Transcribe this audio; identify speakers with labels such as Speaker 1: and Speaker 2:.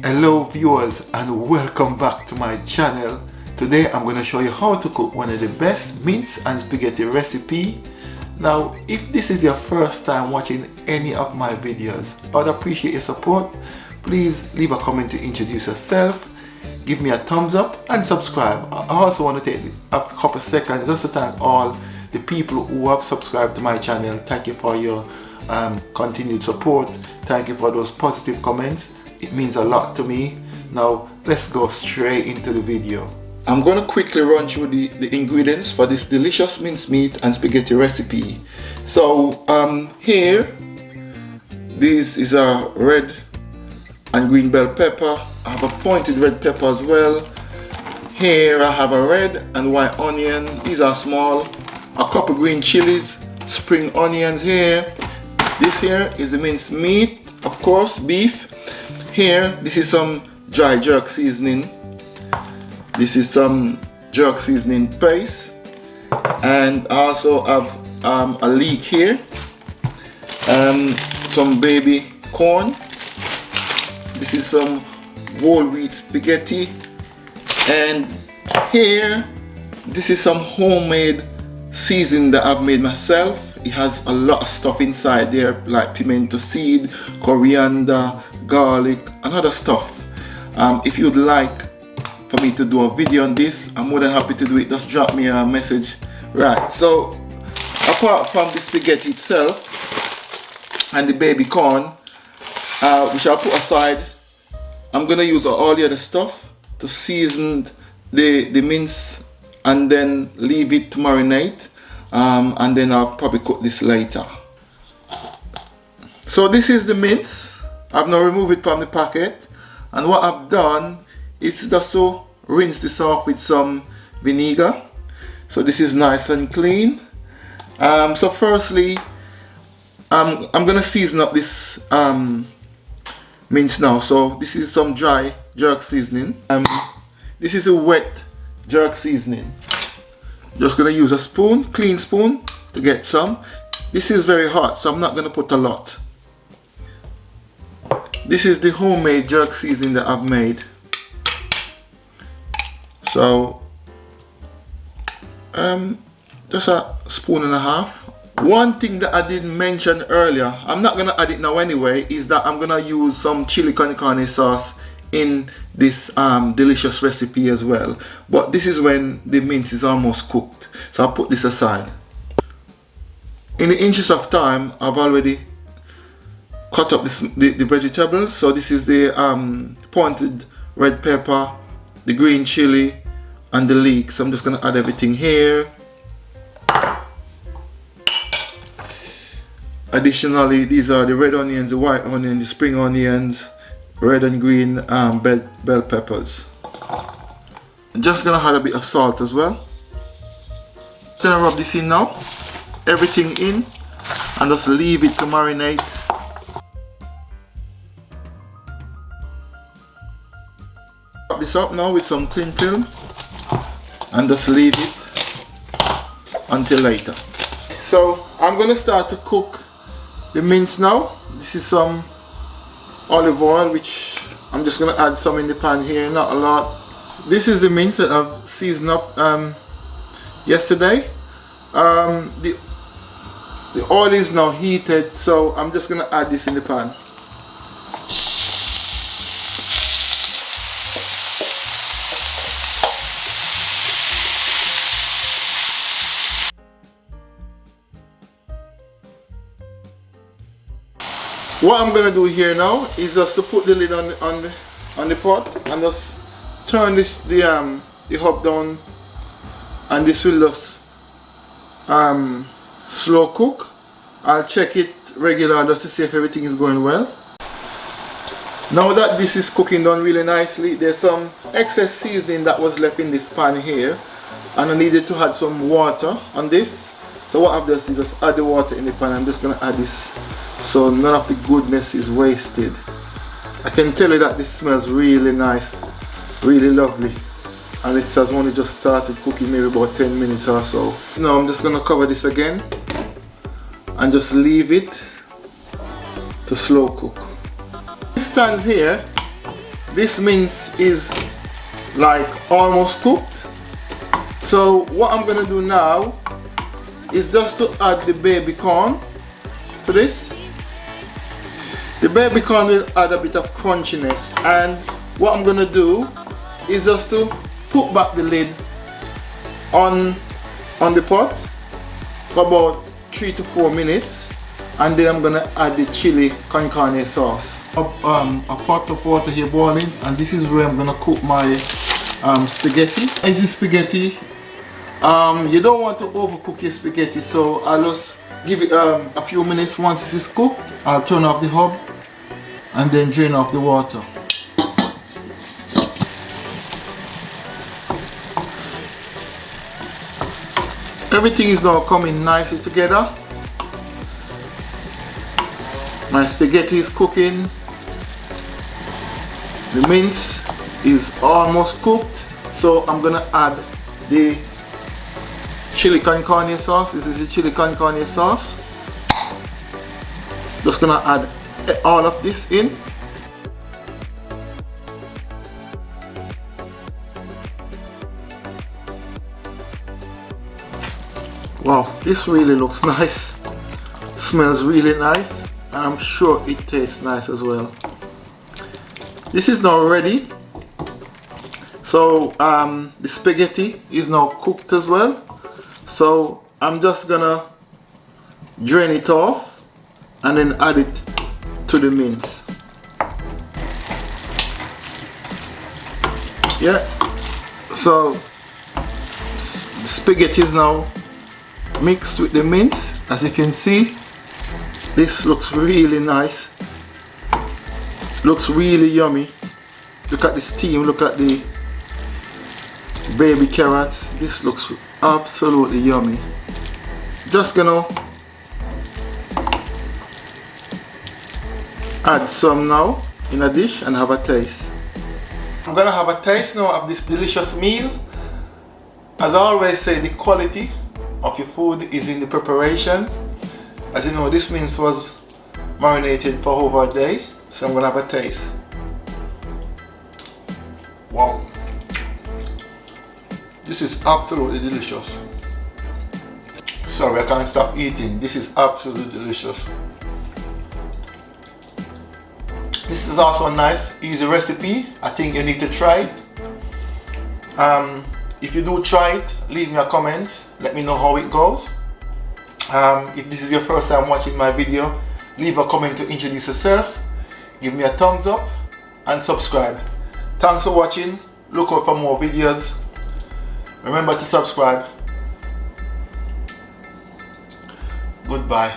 Speaker 1: Hello viewers and welcome back to my channel. Today I'm going to show you how to cook one of the best mince and spaghetti recipe. Now if this is your first time watching any of my videos, I would appreciate your support. Please leave a comment to introduce yourself, give me a thumbs up and subscribe. I also want to take a couple of seconds just to thank all the people who have subscribed to my channel. Thank you for your continued support. Thank you for those positive comments. It means a lot to me. Now let's go straight into the video. I'm going to quickly run through the ingredients for this delicious mincemeat and spaghetti recipe. So here, this is a red and green bell pepper. I have a pointed red pepper as well. Here I have a red and white onion. These are small. A couple green chilies, spring onions here. This here is the minced meat, of course, beef. Here, this is some dry jerk seasoning. This is some jerk seasoning paste. And I also have a leek here. Some baby corn. This is some whole wheat spaghetti. And here, this is some homemade seasoning that I've made myself. It has a lot of stuff inside there like pimento seed, coriander, garlic and other stuff. If you'd like for me to do a video on this, I'm more than happy to do it. Just drop me a message. Right, so apart from the spaghetti itself and the baby corn, which I'll put aside, I'm gonna use all the other stuff to season the mince and then leave it to marinate. And then I'll probably cook this later. So this is the mince. I've now removed it from the packet, and what I've done is just to rinse this off with some vinegar, so this is nice and clean. So firstly, I'm gonna season up this mince now. So this is some dry jerk seasoning. This is a wet jerk seasoning. Just gonna use a spoon, clean spoon, to get some. This is very hot, so I'm not gonna put a lot. This is the homemade jerk seasoning that I've made. So just a spoon and a half. One thing that I didn't mention earlier, I'm not gonna add it now anyway, is that I'm gonna use some chili con carne sauce in this delicious recipe as well. But this is when the mince is almost cooked, so I'll put this aside. In the interest of time, I've already cut up the vegetables. So this is the pointed red pepper, the green chili and the leek. So I'm just going to add everything here. Additionally, these are the red onions, the white onion, the spring onions, red and green bell peppers. I'm just gonna add a bit of salt as well. Gonna rub this in now, everything in, and just leave it to marinate. Wrap this up now with some cling film and just leave it until later. So I'm gonna start to cook the mince now. This is some olive oil, which I'm just gonna add some in the pan here, not a lot. This is the mince that I've seasoned up yesterday. The oil is now heated, so I'm just gonna add this in the pan. What I'm gonna do here now is just to put the lid on the pot and just turn the hob down, and this will just slow cook. I'll check it regular just to see if everything is going well. Now that this is cooking down really nicely, there's some excess seasoning that was left in this pan here, and I needed to add some water on this. So what I've done is just add the water in the pan. I'm just gonna add this so none of the goodness is wasted. I can tell you that this smells really nice, really lovely, and it has only just started cooking, maybe about 10 minutes or so. Now I'm just gonna cover this again and just leave it to slow cook. It stands here this mince is like almost cooked. So what I'm gonna do now is just to add the baby corn to this. The baby corn will add a bit of crunchiness, and what I'm gonna do is just to put back the lid on the pot for about 3 to 4 minutes, and then I'm gonna add the chili con carne sauce. A pot of water here boiling, and this is where I'm gonna cook my spaghetti. As the spaghetti, you don't want to overcook your spaghetti, so I'll just give it a few minutes. Once this is cooked, I'll turn off the hob and then drain off the water. Everything is now coming nicely together. My spaghetti is cooking. The mince is almost cooked, so I'm gonna add the chili con carne sauce. This is the chili con carne sauce. Just gonna add all of this in. Wow, this really looks nice. Smells really nice, and I'm sure it tastes nice as well. This is now ready. So the spaghetti is now cooked as well. So I'm just gonna drain it off and then add it to the mince. Yeah. So the spaghetti is now mixed with the mince. As you can see, this looks really nice. Looks really yummy. Look at the steam, look at the baby carrot. This looks absolutely yummy. Just gonna add some now in a dish and have a taste. I'm gonna have a taste now of this delicious meal. As I always say, the quality of your food is in the preparation. As you know, this mince was marinated for over a day, so I'm gonna have a taste. Wow, this is absolutely delicious. Sorry, I can't stop eating. This is absolutely delicious. This is also a nice, easy recipe. I think you need to try it. If you do try it, leave me a comment. Let me know how it goes. If this is your first time watching my video, leave a comment to introduce yourself. Give me a thumbs up and subscribe. Thanks for watching. Look out for more videos. Remember to subscribe. Goodbye.